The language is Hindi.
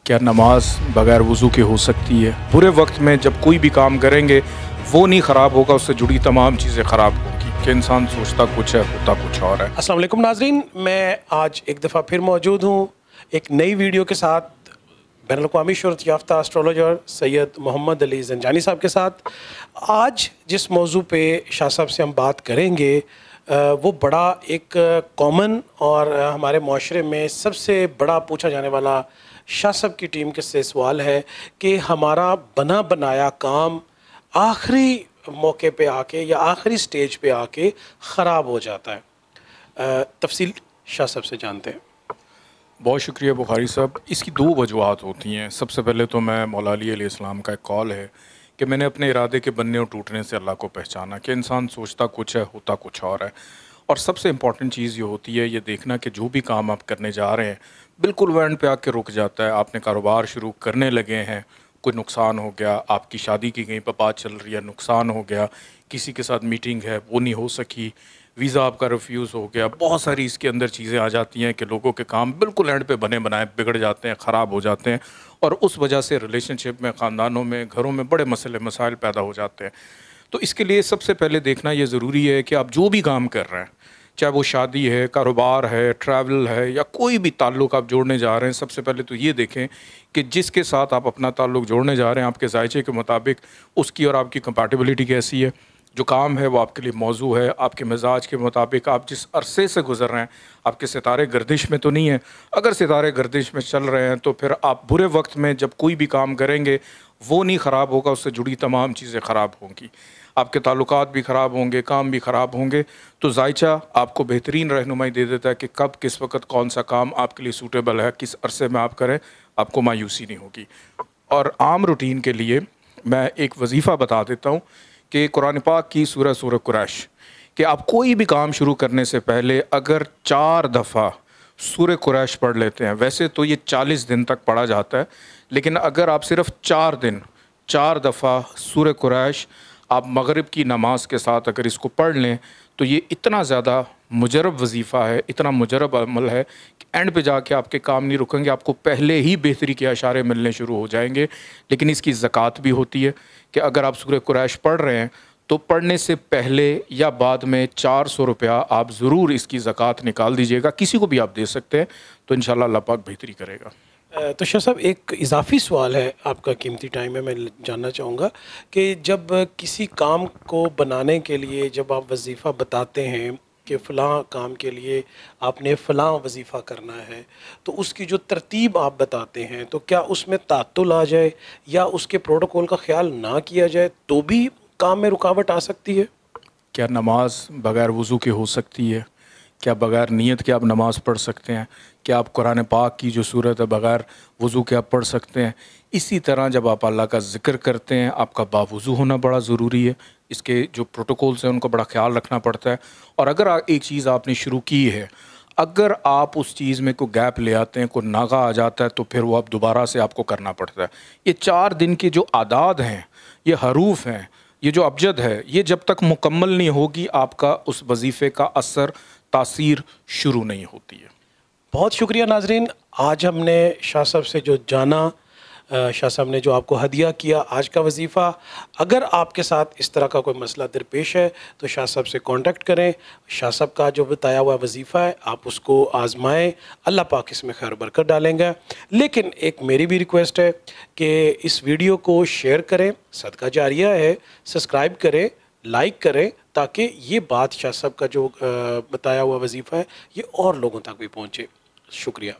क्या नमाज बगैर वज़ू के हो सकती है? बुरे वक्त में जब कोई भी काम करेंगे वो नहीं ख़राब होगा, उससे जुड़ी तमाम चीज़ें ख़राब होंगी कि इंसान सोचता कुछ है होता कुछ और है। अस्सलाम वालेकुम नाज़रीन, मैं आज एक दफ़ा फिर मौजूद हूँ एक नई वीडियो के साथ बैनुल-अक़वामी शोहरत याफ्ता एस्ट्रोलॉजर सैयद मोहम्मद अली ज़ंजानी साहब के साथ। आज जिस मौजू पे शाह साहब से हम बात करेंगे वो बड़ा एक कॉमन और हमारे माशरे में सबसे बड़ा पूछा जाने वाला शाह साहब की टीम के से सवाल है कि हमारा बना बनाया काम आखिरी मौके पे आके या आखिरी स्टेज पे आके ख़राब हो जाता है। तफसील शाह साहब से जानते हैं। बहुत शुक्रिया बुखारी साहब। इसकी दो वजूहत होती हैं। सबसे पहले तो मैं मौला अली अलैहिस्सलाम का एक कॉल है कि मैंने अपने इरादे के बनने और टूटने से अल्लाह को पहचाना कि इंसान सोचता कुछ है होता कुछ और है। और सबसे इम्पॉर्टेंट चीज़ ये होती है ये देखना कि जो भी काम आप करने जा रहे हैं बिल्कुल वो एंड पे आके रुक जाता है। आपने कारोबार शुरू करने लगे हैं, कोई नुकसान हो गया, आपकी शादी की कहीं पर बात चल रही है, नुकसान हो गया, किसी के साथ मीटिंग है वो नहीं हो सकी, वीज़ा आपका रिफ्यूज़ हो गया, बहुत सारी इसके अंदर चीज़ें आ जाती हैं कि लोगों के काम बिल्कुल एंड पे बने बनाए बिगड़ जाते हैं, ख़राब हो जाते हैं और उस वजह से रिलेशनशिप में, ख़ानदानों में, घरों में बड़े मसले मसाइल पैदा हो जाते हैं। तो इसके लिए सबसे पहले देखना ये ज़रूरी है कि आप जो भी काम कर रहे हैं, चाहे वो शादी है, कारोबार है, ट्रैवल है या कोई भी ताल्लुक़ आप जोड़ने जा रहे हैं, सबसे पहले तो ये देखें कि जिसके साथ आप अपना ताल्लुक़ जोड़ने जा रहे हैं आपके ज़ायचे के मुताबिक उसकी और आपकी कंपैटिबिलिटी कैसी है। जो काम है वो आपके लिए मौजू है, आपके मिजाज के मुताबिक, आप जिस अरसे से गुज़र रहे हैं, आपके सितारे गर्दिश में तो नहीं है। अगर सितारे गर्दिश में चल रहे हैं तो फिर आप बुरे वक्त में जब कोई भी काम करेंगे वो नहीं ख़राब होगा, उससे जुड़ी तमाम चीज़ें ख़राब होंगी। आपके ताल्लुकात भी ख़राब होंगे, काम भी ख़राब होंगे। तो ज़ायचा आपको बेहतरीन रहनुमाई दे देता है कि कब किस वक़्त कौन सा काम आपके लिए सूटेबल है, किस अरसे में आप करें, आपको मायूसी नहीं होगी। और आम रूटीन के लिए मैं एक वजीफ़ा बता देता हूँ कि कुरान पाक की सूरह कुरैश कि आप कोई भी काम शुरू करने से पहले अगर 4 दफ़ा सूरह कुरैश पढ़ लेते हैं, वैसे तो ये 40 दिन तक पढ़ा जाता है, लेकिन अगर आप सिर्फ 4 दिन 4 दफ़ा सूरह कुरैश आप मगरिब की नमाज के साथ अगर इसको पढ़ लें तो ये इतना ज़्यादा मुजरब वजीफ़ा है, इतना मुजरब अमल है कि एंड पे जाके आपके काम नहीं रुकेंगे, आपको पहले ही बेहतरी के अशारे मिलने शुरू हो जाएंगे। लेकिन इसकी ज़कात भी होती है कि अगर आप सूरह कुरैश पढ़ रहे हैं तो पढ़ने से पहले या बाद में 400 रुपया आप ज़रूर इसकी ज़कात निकाल दीजिएगा। किसी को भी आप दे सकते हैं, तो इंशाल्लाह अल्लाह पाक बेहतरी करेगा। तो शाह साहब एक इजाफ़ी सवाल है, आपका कीमती टाइम है, मैं जानना चाहूँगा कि जब किसी काम को बनाने के लिए जब आप वजीफ़ा बताते हैं कि फ़लाँ काम के लिए आपने फ़लाँ वजीफ़ा करना है, तो उसकी जो तरतीब आप बताते हैं तो क्या उसमें तात्तुल आ जाए या उसके प्रोटोकॉल का ख्याल ना किया जाए तो भी काम में रुकावट आ सकती है? क्या नमाज बगैर वज़ू के हो सकती है? क्या बगैर नीयत के आप नमाज़ पढ़ सकते हैं? क्या आप कुरान पाक की जो सूरत है बगैर वज़ू के आप पढ़ सकते हैं? इसी तरह जब आप अल्लाह का ज़िक्र करते हैं आपका बावज़ू होना बड़ा ज़रूरी है। इसके जो प्रोटोकॉल्स हैं उनको बड़ा ख़्याल रखना पड़ता है। और अगर एक चीज़ आपने शुरू की है, अगर आप उस चीज़ में कोई गैप ले आते हैं, कोई नागा आ जाता है तो फिर वो आप दोबारा से आपको करना पड़ता है। ये 4 दिन के जो आदाद हैं, ये हरूफ हैं, ये जो अबजद है, ये जब तक मुकम्मल नहीं होगी आपका उस वजीफ़े का असर तासीर शुरू नहीं होती है। बहुत शुक्रिया नाजरीन, आज हमने शाह साहब से जो जाना, शाह साहब ने जो आपको हदिया किया आज का वजीफ़ा। अगर आपके साथ इस तरह का कोई मसला दरपेश है तो शाह साहब से कांटेक्ट करें। शाह साहब का जो बताया हुआ वजीफ़ा है आप उसको आज़माएं, अल्लाह पाक इसमें खैर बरकत डालेंगे। लेकिन एक मेरी भी रिक्वेस्ट है कि इस वीडियो को शेयर करें, सदका जारिया है, सब्सक्राइब करें, लाइक करें, ताकि ये बात शाह साहब का जो बताया हुआ वजीफ़ा है ये और लोगों तक भी पहुँचे। शुक्रिया।